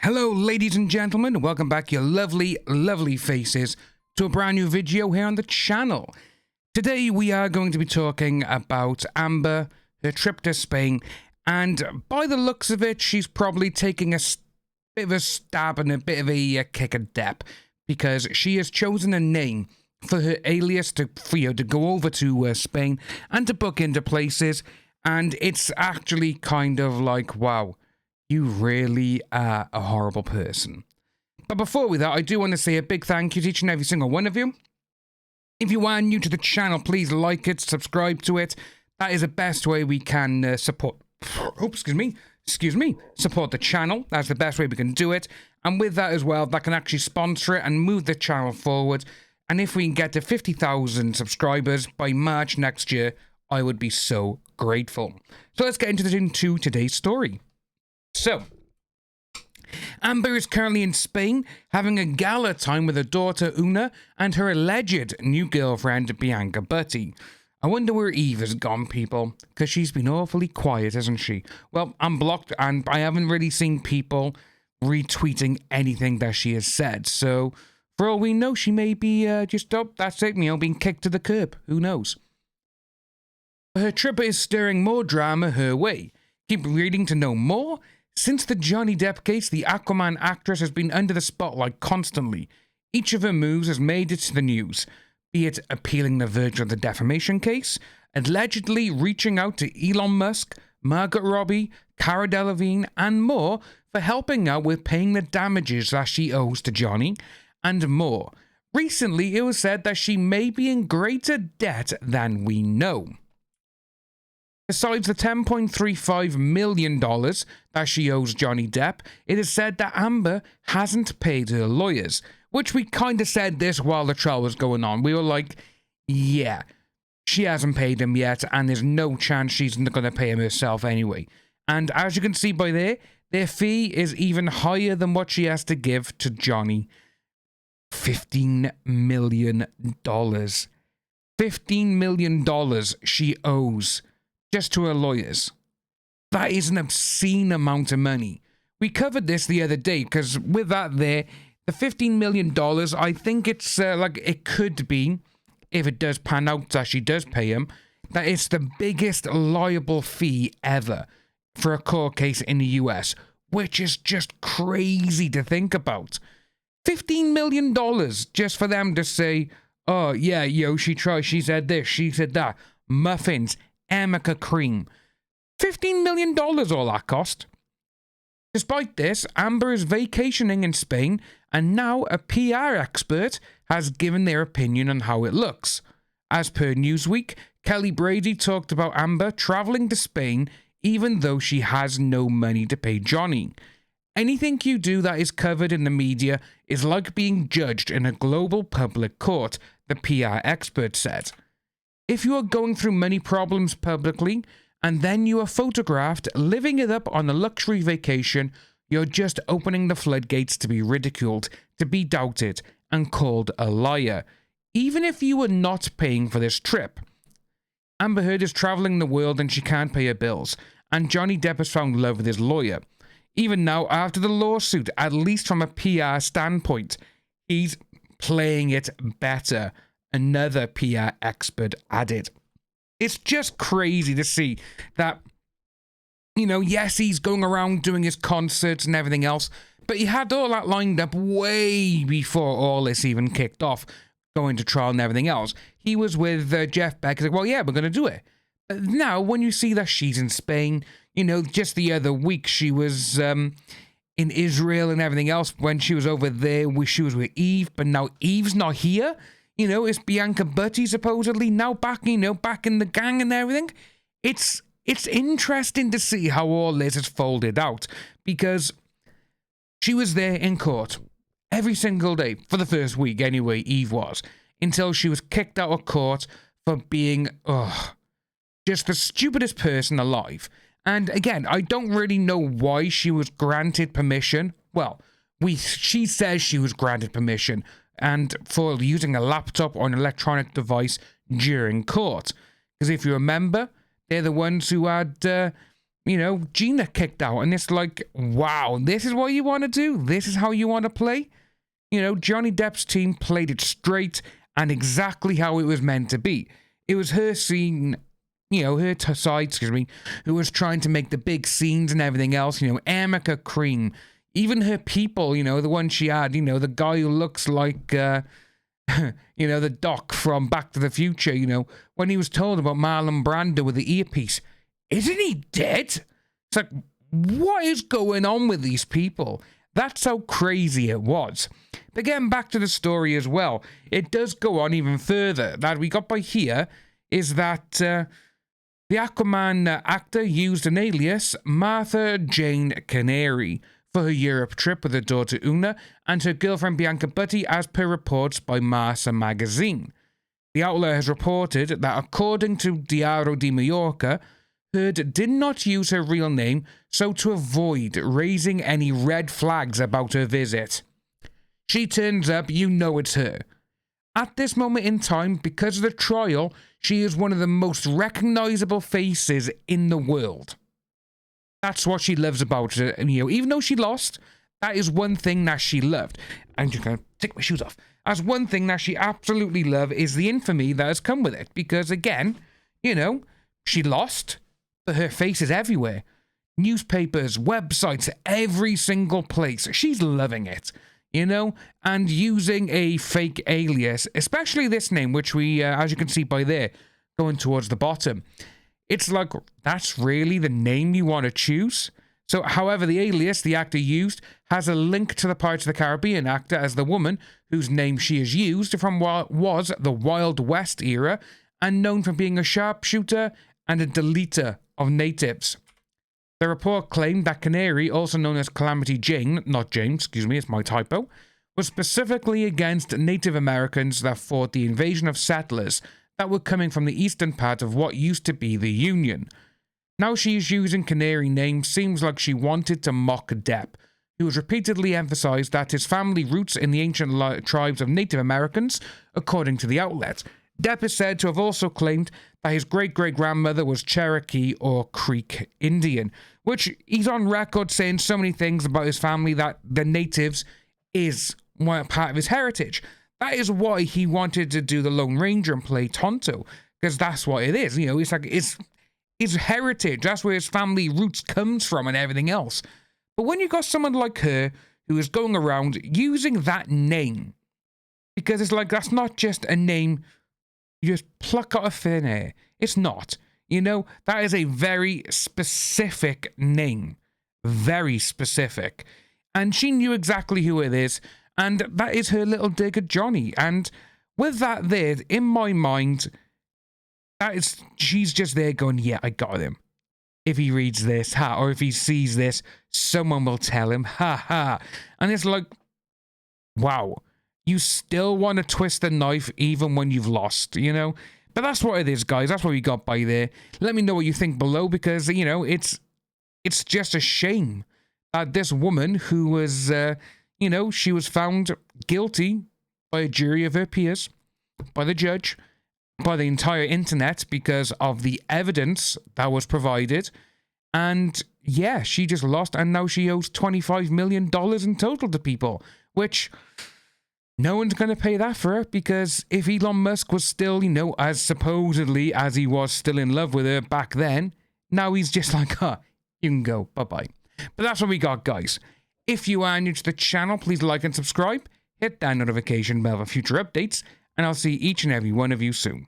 Hello, ladies and gentlemen. Welcome back, your lovely, lovely faces, to a brand new video here on the channel. Today, we are going to be talking about Amber, her trip to Spain, and by the looks of it, she's probably taking a bit of a stab and a bit of a kick at Depp, because she has chosen a name for her alias to go over to Spain and to book into places, and it's actually kind of like, wow, you really are a horrible person. But before we that, I do want to say a big thank you to each and every single one of you. If you are new to the channel, please like it, subscribe to it. That is the best way we can support the channel. That's the best way we can do it. And with that as well, that can actually sponsor it and move the channel forward. And if we can get to 50,000 subscribers by March next year, I would be so grateful. So let's get into today's story. So, Amber is currently in Spain having a gala time with her daughter Una and her alleged new girlfriend Bianca Butti. I wonder where Eve has gone, people, because she's been awfully quiet, hasn't she? Well, I'm blocked and I haven't really seen people retweeting anything that she has said, so for all we know, she may be that's it, being kicked to the curb. Who knows? Her trip is stirring more drama her way. Keep reading to know more. Since the Johnny Depp case, the Aquaman actress has been under the spotlight constantly. Each of her moves has made it to the news, be it appealing the verge of the defamation case, allegedly reaching out to Elon Musk, Margot Robbie, Cara Delevingne, and more for helping out with paying the damages that she owes to Johnny, and more. Recently, it was said that she may be in greater debt than we know. Besides the $10.35 million that she owes Johnny Depp, it is said that Amber hasn't paid her lawyers, which we kind of said this while the trial was going on. We were like, yeah, she hasn't paid him yet, and there's no chance she's going to pay him herself anyway. And as you can see by there, their fee is even higher than what she has to give to Johnny. $15 million. $15 million she owes just to her lawyers. That is an obscene amount of money. We covered this the other day, because with that there, the $15 million, I think it's it could be, if it does pan out that she does pay him, that it's the biggest liable fee ever for a court case in the US, which is just crazy to think about. $15 million just for them to say, oh yeah, she tried, she said this, she said that, muffins, Emeka cream. $15 million all that cost. Despite this, Amber is vacationing in Spain, and now a PR expert has given their opinion on how it looks. As per Newsweek, Kelly Brady talked about Amber traveling to Spain even though she has no money to pay Johnny. Anything you do that is covered in the media is like being judged in a global public court, the PR expert said. If you are going through money problems publicly, and then you are photographed living it up on a luxury vacation, you're just opening the floodgates to be ridiculed, to be doubted, and called a liar, even if you were not paying for this trip. Amber Heard is traveling the world and she can't pay her bills, and Johnny Depp has found love with his lawyer. Even now, after the lawsuit, at least from a PR standpoint, he's playing it better. Another PR expert added. It's just crazy to see that, yes, he's going around doing his concerts and everything else, but he had all that lined up way before all this even kicked off, going to trial and everything else. He was with Jeff Beck. He's like, well, yeah, we're going to do it. But now, when you see that she's in Spain, just the other week she was in Israel and everything else, when she was over there, she was with Eve, but now Eve's not here. It's Bianca Butti supposedly now back, back in the gang and everything. It's interesting to see how all this is folded out, because she was there in court every single day for the first week anyway, Eve was, until she was kicked out of court for being, just the stupidest person alive. And again, I don't really know why she was granted permission. Well, she says she was granted permission, and for using a laptop or an electronic device during court. Because if you remember, they're the ones who had, you know, Gina kicked out. And it's like, wow, this is what you want to do? This is how you want to play? You know, Johnny Depp's team played it straight and exactly how it was meant to be. It was her scene, you know, her side, who was trying to make the big scenes and everything else. You know, Amica Cream, even her people, you know, the one she had, you know, the guy who looks like, you know, the Doc from Back to the Future, you know, when he was told about Marlon Brando with the earpiece, isn't he dead? It's like, what is going on with these people? That's how crazy it was. But getting back to the story as well, it does go on even further. That we got by here is that the Aquaman actor used an alias, Martha Jane Canary, for her Europe trip with her daughter Una and her girlfriend Bianca Butti, as per reports by Massa magazine. The outlet has reported that according to Diario de Mallorca, Heard did not use her real name so to avoid raising any red flags about her visit. She turns up, you know it's her. At this moment in time, because of the trial, she is one of the most recognizable faces in the world. That's what she loves about her. And, you know, even though she lost, that is one thing that she loved. I'm just going to take my shoes off. That's one thing that she absolutely loved, is the infamy that has come with it. Because, again, you know, she lost, but her face is everywhere. Newspapers, websites, every single place. She's loving it, you know? And using a fake alias, especially this name, which we, as you can see by there, going towards the bottom. It's like, that's really the name you want to choose? So, however, the alias the actor used has a link to the Pirates of the Caribbean actor as the woman whose name she has used from what was the Wild West era and known for being a sharpshooter and a deleter of natives. The report claimed that Canary, also known as Calamity Jane, not James, excuse me, it's my typo, was specifically against Native Americans that fought the invasion of settlers that were coming from the eastern part of what used to be the Union. Now she is using Canary name seems like she wanted to mock Depp, who has repeatedly emphasized that his family roots in the ancient tribes of Native Americans, according to the outlet. Depp is said to have also claimed that his great-great-grandmother was Cherokee or Creek Indian, which he's on record saying so many things about his family that the natives is one part of his heritage. That is why he wanted to do the Lone Ranger and play Tonto, because that's what it is. You know, it's like it's his heritage. That's where his family roots comes from and everything else. But when you got someone like her who is going around using that name, because it's like that's not just a name you just pluck out of thin air. It's not. You know, that is a very specific name. Very specific. And she knew exactly who it is. And that is her little dig at Johnny. And with that there, in my mind, she's just there going, yeah, I got him. If he reads this, ha, or if he sees this, someone will tell him, ha, ha. And it's like, wow. You still want to twist the knife even when you've lost, you know? But that's what it is, guys. That's what we got by there. Let me know what you think below, because, you know, it's just a shame that this woman who was, you know, she was found guilty by a jury of her peers, by the judge, by the entire internet because of the evidence that was provided. And, yeah, she just lost, and now she owes $25 million in total to people, which... no one's going to pay that for her, because if Elon Musk was still, you know, as supposedly as he was still in love with her back then, now he's just like, huh, you can go, bye-bye. But that's what we got, guys. If you are new to the channel, please like and subscribe, hit that notification bell for future updates, and I'll see each and every one of you soon.